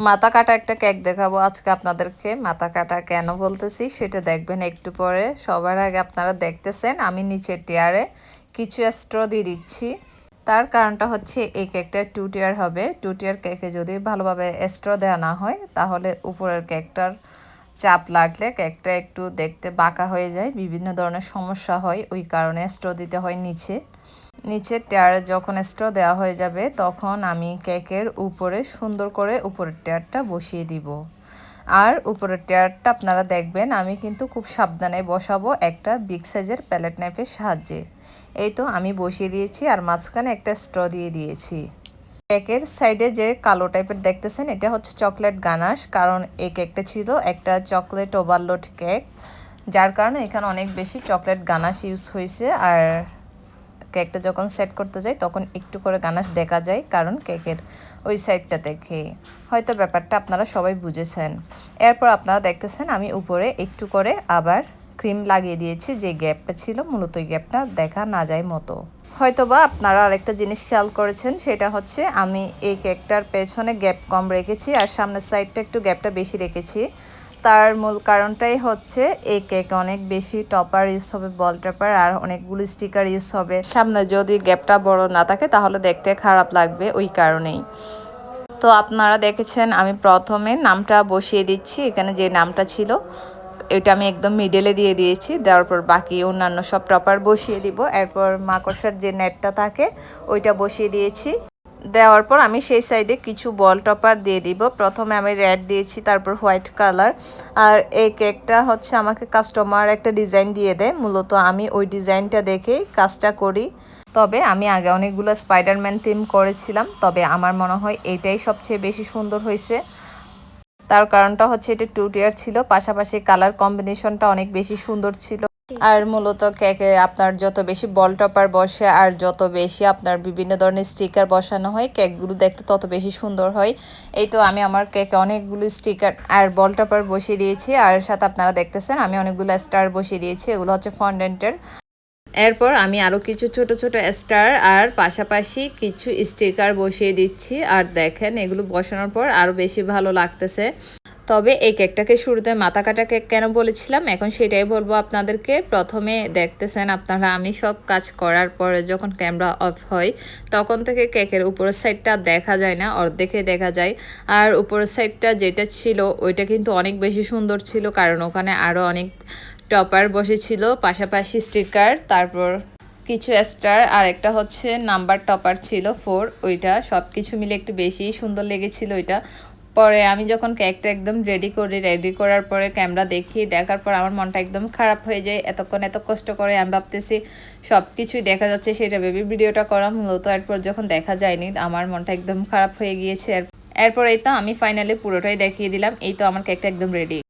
মাথা কাটা একটা কেক দেখাবো আজকে আপনাদেরকে। মাথা কাটা কেন বলতেছি সেটা দেখবেন একটু পরে। সবার আগে আপনারা দেখতেছেন আমি নিচের টিয়ারে কিছু স্ট্র দিয়ে দিচ্ছি। তার কারণটা হচ্ছে এই কেকটা 2 টিয়ার হবে। 2 টিয়ার কেকে যদি ভালোভাবে স্ট্র দেওয়া না হয় তাহলে উপরের কেকটার চাপ লাগলে কেকটা একটু দেখতে বাঁকা হয়ে যায়, বিভিন্ন ধরনের সমস্যা হয়, ওই কারণে স্ট্র দিতে হয় নিচের টিয়ারে যখন স্ট্র দেওয়া হয়ে যাবে তখন আমি কেকের উপরে সুন্দর করে উপরের টিয়ারটা বসিয়ে দিব। আর উপরের টিয়ারটা আপনারা দেখবেন আমি কিন্তু খুব সাবধানে বসাবো একটা বিগ সাইজের প্যালেট নাইফের সাহায্যে। এই তো আমি বসিয়ে দিয়েছি আর মাঝখানে একটা স্ট্র দিয়ে দিয়েছি। কেকের সাইডে যে কালো টাইপের দেখতেছেন এটা হচ্ছে চকলেট গানাশ, কারণ এই কেকটা ছিল একটা চকলেট ওভারলোড কেক, যার কারণে এখানে অনেক বেশি চকলেট গানাশ ইউজ হয়েছে। আর কেকটা যখন সেট করতে যাই তখন একটু করে গানাশ দেখা যায়, কারণ কেকের ওই সাইডটা দেখে হয়তো ব্যাপারটা আপনারা সবাই বুঝেছেন। এরপর আপনারা দেখতেছেন আমি উপরে একটু করে আবার ক্রিম লাগিয়ে দিয়েছি, যে গ্যাপটা ছিল মূলত ওই গ্যাপটা দেখা না যায় মতো। হয়তোবা আপনারা আরেকটা জিনিস খেয়াল করেছেন, সেটা হচ্ছে আমি এই কেকটার পেছনে গ্যাপ কম রেখেছি আর সামনের সাইডটা একটু গ্যাপটা বেশি রেখেছি। তার মূল কারণটাই হচ্ছে এই কেকে অনেক বেশি টপার ইউজ হবে, বল টপার, আর অনেকগুলো স্টিকার ইউজ হবে। সামনে যদি গ্যাপটা বড় না থাকে তাহলে দেখতে খারাপ লাগবে, ওই কারণেই। তো আপনারা দেখেছেন আমি প্রথমে নামটা বসিয়ে দিচ্ছি, এখানে যে নামটা ছিল এটা আমি একদম মিডলে দিয়ে দিয়েছি। দেওয়ার পর বাকি অন্যান্য সব টপার বসিয়ে দিব। এরপর মাকড়সার যে নেটটা থাকে ওইটা বসিয়ে দিয়েছি। দেওয়ার পর আমি সেই সাইডে কিছু বল টপার দিয়ে দিব। প্রথমে আমি রেড দিয়েছি, তারপর হোয়াইট কালার। আর এই কেকটা হচ্ছে আমাকে কাস্টমার একটা ডিজাইন দিয়ে দেয়, মূলত আমি ওই ডিজাইনটা দেখেই কাজটা করি। তবে আমি আগে অনেকগুলো স্পাইডারম্যান থিম করেছিলাম, তবে আমার মনে হয় এটাই সবচেয়ে বেশি সুন্দর হয়েছে। তার কারণটা হচ্ছে এটা 2 টিয়ার ছিল, পাশাপাশি কালার কম্বিনেশনটা অনেক বেশি সুন্দর ছিল। আর মূলত কেকে আপনার যত বেশি বল টপার বসে আর যত বেশি আপনার বিভিন্ন ধরনের স্টিকার বসানো হয় কেকগুলো দেখতে তত বেশি সুন্দর হয়। এই তো আমি আমার কেকে অনেকগুলো স্টিকার আর বল টপার বসিয়ে দিয়েছি, আর সাথে আপনারা দেখতেছেন আমি অনেকগুলো স্টার বসিয়ে দিয়েছি, এগুলো হচ্ছে ফন্ডেন্টের। এরপর আমি আরও কিছু ছোট ছোট স্টার আর পাশাপাশি কিছু স্টিকার বসিয়ে দিচ্ছি। আর দেখেন এগুলো বসানোর পর আরও বেশি ভালো লাগতেছে। তবে এই কেকটাকে শুরুতে মাথা কাটা কেক কেন বলেছিলাম এখন সেটাই বলবো আপনাদেরকে। প্রথমে দেখতেছেন আপনারা আমি সব কাজ করার পরে যখন ক্যামেরা অফ হয় তখন থেকে কেকের উপরের সাইডটা দেখা যায় না, অর্ধেকে দেখা যায়। আর উপরের সাইডটা যেটা ছিল ওইটা কিন্তু অনেক বেশি সুন্দর ছিল, কারণ ওখানে আরও অনেক টপার বসেছিল, পাশাপাশি স্টিকার, তারপর কিছু স্টার, আর একটা হচ্ছে নাম্বার টপার ছিল 4, ওইটা সব কিছু মিলে একটু বেশি সুন্দর লেগেছিল ওইটা। পরে আমি যখন কেকটা একদম রেডি করার পরে ক্যামেরা দেখার পর আমার মনটা একদম খারাপ হয়ে যায়। এতক্ষণ এত কষ্ট করে আমি ভাবতেছি সব কিছুই দেখা যাচ্ছে, সেটা ভেবে ভিডিওটা করা, মূলত এরপর যখন দেখা যায়নি আমার মনটা একদম খারাপ হয়ে গিয়েছে। এরপর এই তো আমি ফাইনালি পুরোটাই দেখিয়ে দিলাম। এই তো আমার কেকটা একদম রেডি।